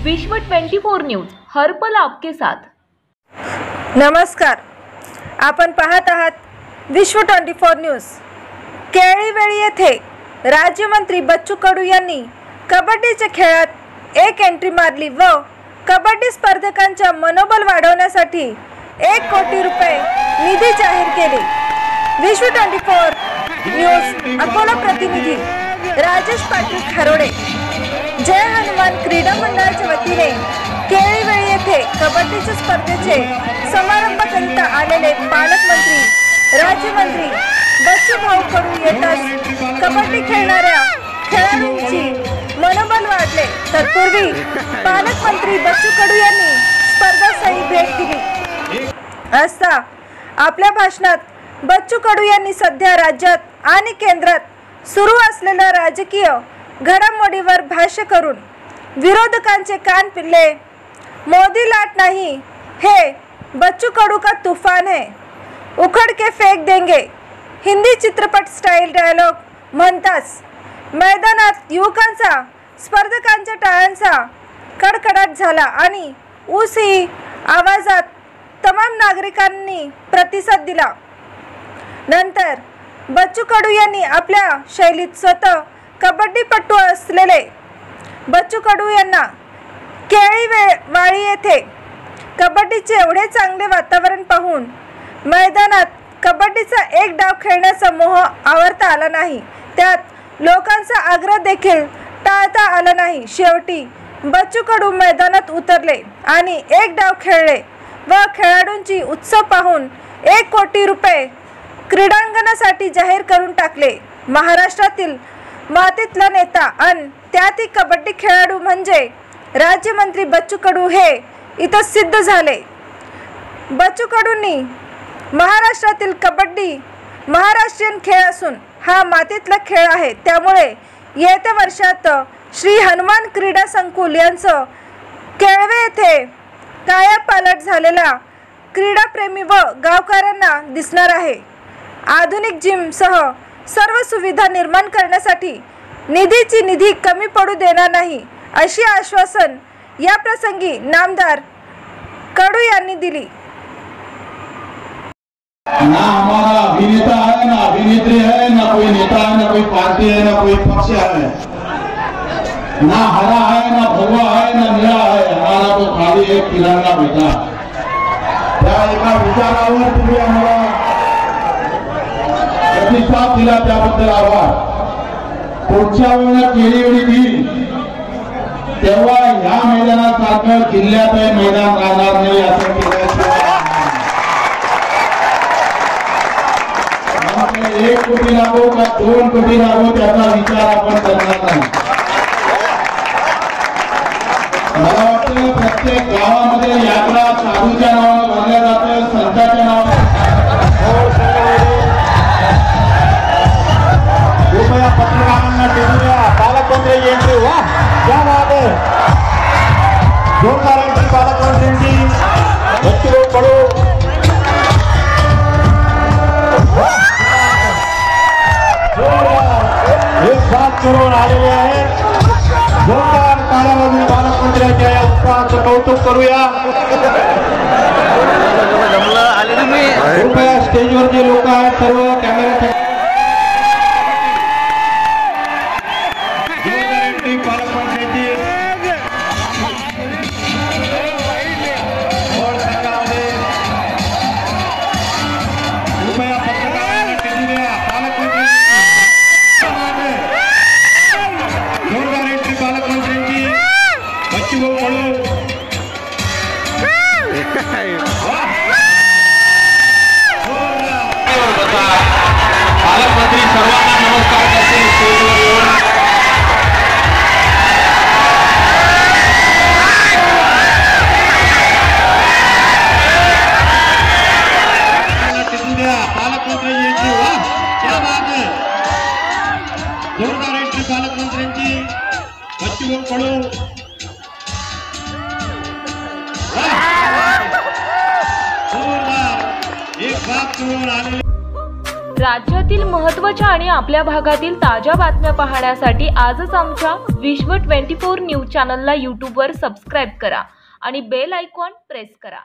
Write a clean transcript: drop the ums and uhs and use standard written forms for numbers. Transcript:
विश्व 24 न्यूज हर पल आपके साथ। नमस्कार, आपण पाहत आहात विश्व 24 न्यूज। केळीवेळी येथे राज्यमंत्री बच्चू कडू यांनी कबड्डीच्या खेळात एक एंट्री मारली व कबड्डी स्पर्धकांच्या मनोबल वाढवण्यासाठी 1 कोटी रुपये निधी जाहीर केले। विश्व 24 न्यूज अकोला प्रतिनिधी राजेश पाटील खरोडे। जय हनुमान क्रीडा मंडळाच्या वतीने केळीवेळी येथे कबड्डीच्या स्पर्धेचे समारंभकरिता आलेले पालकमंत्री राज्यमंत्री बच्चू भाऊ कडू येताच कबड्डी खेळणाऱ्या खेळाडूंची मनोबल वाढले। तत्पूर्वी पालकमंत्री बच्चू कडू यांनी स्पर्धास्थळी भेट दिली असता आपल्या भाषणात बच्चू कडू यांनी सध्या राज्यात आणि केंद्रात सुरू असलेल्या राजकीय घडामोडीवर भाष्य करून विरोधकांचे कान पिल्ले। मोदी लाट नहीं है, बच्चू कडू का तूफान है, उखड़ के फेक देंगे, हिंदी चित्रपट स्टाईल डायलॉग म्हणताच मैदानात युवकांचा स्पर्धकांच्या टाळ्यांचा कडकडाट झाला आणि उसही आवाजात तमाम नागरिकांनी प्रतिसाद दिला। नंतर बच्चू कडू यांनी आपल्या शैलीत स्वतः कबड्डीपटू असलेले बच्चू कडू यांना केळीवाळी येथे कबड्डीचे एवढे चांगले वातावरण पाहून मैदानात कबड्डीचा एक डाव खेळण्याचा मोह आवरता आला नाही। त्यात लोकांचा आग्रह देखील टाळता आला नाही। शेवटी बच्चू कडू मैदानात उतरले आणि एक डाव खेळले व खेळाडूंची उत्साह पाहून 1 कोटी रुपये क्रीडांगणासाठी जाहीर करून टाकले। महाराष्ट्रातील मातीतला नेता आणि त्यातही कबड्डी खेळाडू म्हणजे राज्यमंत्री बच्चू कडू हे इथं सिद्ध झाले। बच्चू कडूंनी महाराष्ट्रातील कबड्डी महाराष्ट्रीयन खेळ असून हा मातीतला खेळ आहे। त्यामुळे येत्या वर्षात श्री हनुमान क्रीडा संकुल यांचं केळवे येथे कायापालट झालेला क्रीडाप्रेमी व गावकऱ्यांना दिसणार आहे। आधुनिक जिम सह सर्व सुविधा निर्माण करण्यासाठी निधी कमी पडू देणार नाही अशी आश्वासन या प्रसंगी नामदार कडू यांनी दिली। ना हमारा अभिनेता है, ना अभिनेत्री है, ना कोई नेता है, ना कोई पार्टी है, ना कोई पक्ष है, ना हरा है, ना भगवा है, ना नीला है, हमारा तो खाली एक तिरंगा बेटा। त्या एका विचारावर तुम्ही आम्हाला प्रतिसाद दिला त्याबद्दल आभार। पुढच्या वेळेला केळीवेळी दिली तेव्हा या मैदानासारखं जिल्ह्यातही मैदान राहणार नाही असं केल्याशिवाय 1 कोटी लागो का 2 कोटी लागो त्याचा विचार आपण करणार नाही। मला वाटतं प्रत्येक गावामध्ये यात्रा साधूच्या नावाने भरल्या जाते, संतांच्या नावाने। कृपया पत्रकारांना टिपूया, पालकमंत्री एंट्री। वाह, क्या बात है, जोरदार एंट्री पालकमंत्र्यांची। बच्चू कडू एक साथ करून आलेले आहेत। जोरदार ताळ्यावाजून पालकमंत्र्यांच्या या उत्साहाचं कौतुक करूया। कृपया स्टेजवर जे लोक आहेत सर्व कॅमेरा पालकमंत्री सर्वांना नमस्कार करते। पालकमंत्री यांची वाह, क्या बात है, जोरदार एंट्री पालकमंत्र्यांची। बच्चू कडू एक बात करून आलेले राज्यातील महत्त्वाच्या आणि आपल्या भागातील ताज्या बातम्या पाहण्यासाठी आजच आमच्या विश्व 24 न्यूज चॅनलला यूट्यूबवर सबस्क्राईब करा आणि बेल आयकॉन प्रेस करा.